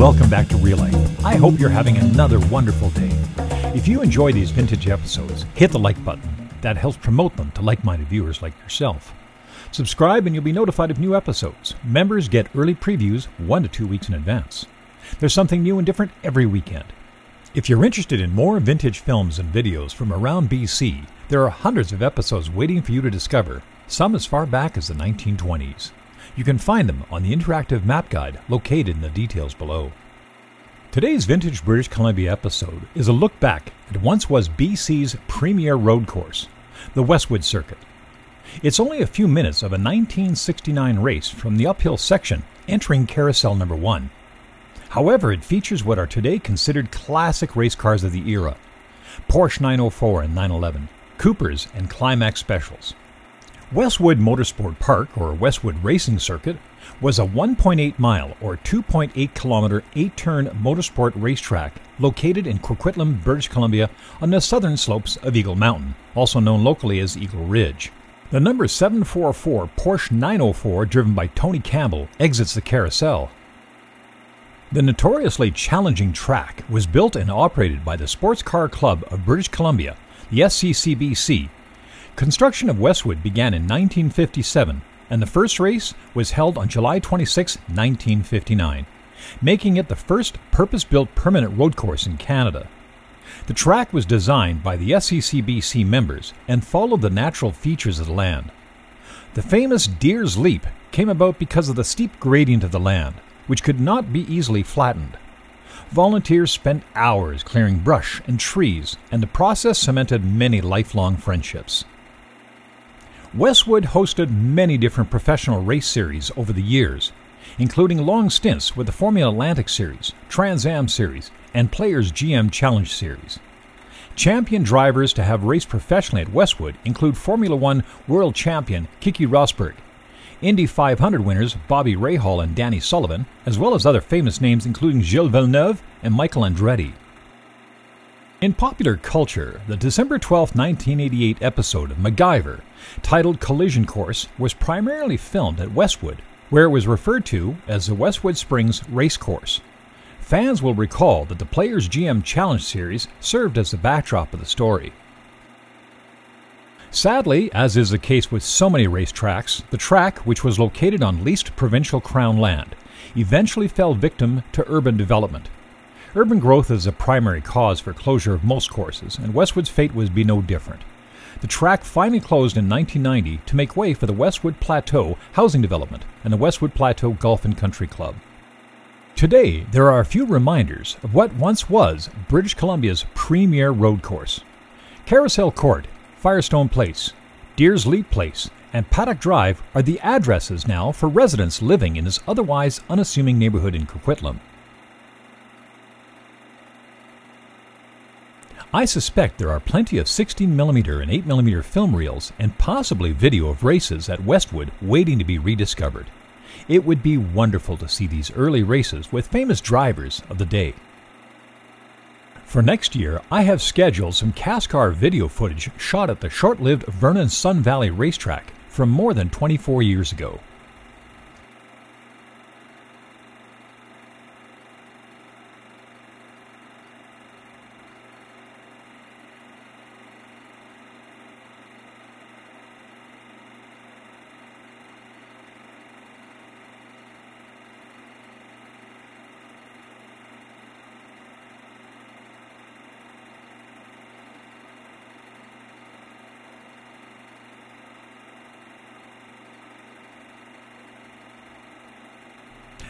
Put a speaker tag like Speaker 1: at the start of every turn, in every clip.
Speaker 1: welcome back to Real Life. I hope you're having another wonderful day. If you enjoy these vintage episodes, hit the like button. That helps promote them to like-minded viewers like yourself. Subscribe and you'll be notified of new episodes. Members get early previews 1 to 2 weeks in advance. There's something new and different every weekend. If you're interested in more vintage films and videos from around BC, there are hundreds of episodes waiting for you to discover, some as far back as the 1920s. You can find them on the interactive map guide located in the details below. Today's Vintage British Columbia episode is a look back at what once was BC's premier road course, the Westwood Circuit. It's only a few minutes of a 1969 race from the uphill section entering Carousel Number 1. However, it features what are today considered classic race cars of the era: Porsche 904 and 911, Coopers and Climax Specials. Westwood Motorsport Park, or Westwood Racing Circuit, was a 1.8 mile or 2.8 kilometer 8-turn motorsport racetrack located in Coquitlam, British Columbia on the southern slopes of Eagle Mountain, also known locally as Eagle Ridge. The number 744 Porsche 904, driven by Tony Campbell, exits the carousel. The notoriously challenging track was built and operated by the Sports Car Club of British Columbia, the SCCBC. Construction of Westwood began in 1957, and the first race was held on July 26, 1959, making it the first purpose-built permanent road course in Canada. The track was designed by the SCCBC members and followed the natural features of the land. The famous Deer's Leap came about because of the steep gradient of the land, which could not be easily flattened. Volunteers spent hours clearing brush and trees, and the process cemented many lifelong friendships. Westwood hosted many different professional race series over the years, including long stints with the Formula Atlantic Series, Trans Am Series, and Players GM Challenge Series. Champion drivers to have raced professionally at Westwood include Formula One World Champion Keke Rosberg, Indy 500 winners Bobby Rahal and Danny Sullivan, as well as other famous names including Gilles Villeneuve and Michael Andretti. In popular culture, the December 12, 1988 episode of MacGyver, titled Collision Course, was primarily filmed at Westwood, where it was referred to as the Westwood Springs Race Course. Fans will recall that the Players GM Challenge Series served as the backdrop of the story. Sadly, as is the case with so many racetracks, the track, which was located on leased provincial crown land, eventually fell victim to urban development. Urban growth is a primary cause for closure of most courses, and Westwood's fate would be no different. The track finally closed in 1990 to make way for the Westwood Plateau Housing Development and the Westwood Plateau Golf and Country Club. Today, there are a few reminders of what once was British Columbia's premier road course. Carousel Court, Firestone Place, Deer's Leap Place, and Paddock Drive are the addresses now for residents living in this otherwise unassuming neighborhood in Coquitlam. I suspect there are plenty of 16mm and 8mm film reels and possibly video of races at Westwood waiting to be rediscovered. It would be wonderful to see these early races with famous drivers of the day. For next year, I have scheduled some CASCAR video footage shot at the short-lived Vernon Sun Valley racetrack from more than 24 years ago.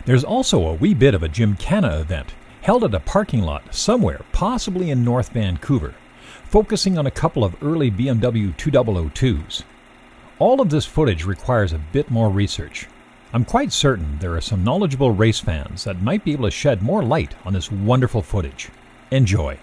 Speaker 1: There's also a wee bit of a Gymkhana event held at a parking lot somewhere, possibly in North Vancouver, focusing on a couple of early BMW 2002s. All of this footage requires a bit more research. I'm quite certain there are some knowledgeable race fans that might be able to shed more light on this wonderful footage. Enjoy.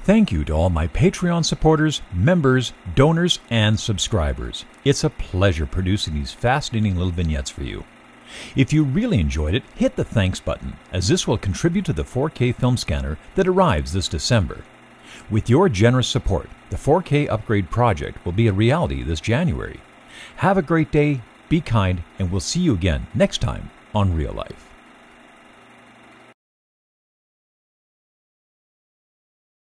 Speaker 1: Thank you to all my Patreon supporters, members, donors, and subscribers. It's a pleasure producing these fascinating little vignettes for you. If you really enjoyed it, hit the thanks button, as this will contribute to the 4K film scanner that arrives this December. With your generous support, the 4K upgrade project will be a reality this January. Have a great day, be kind, and we'll see you again next time on Real Life.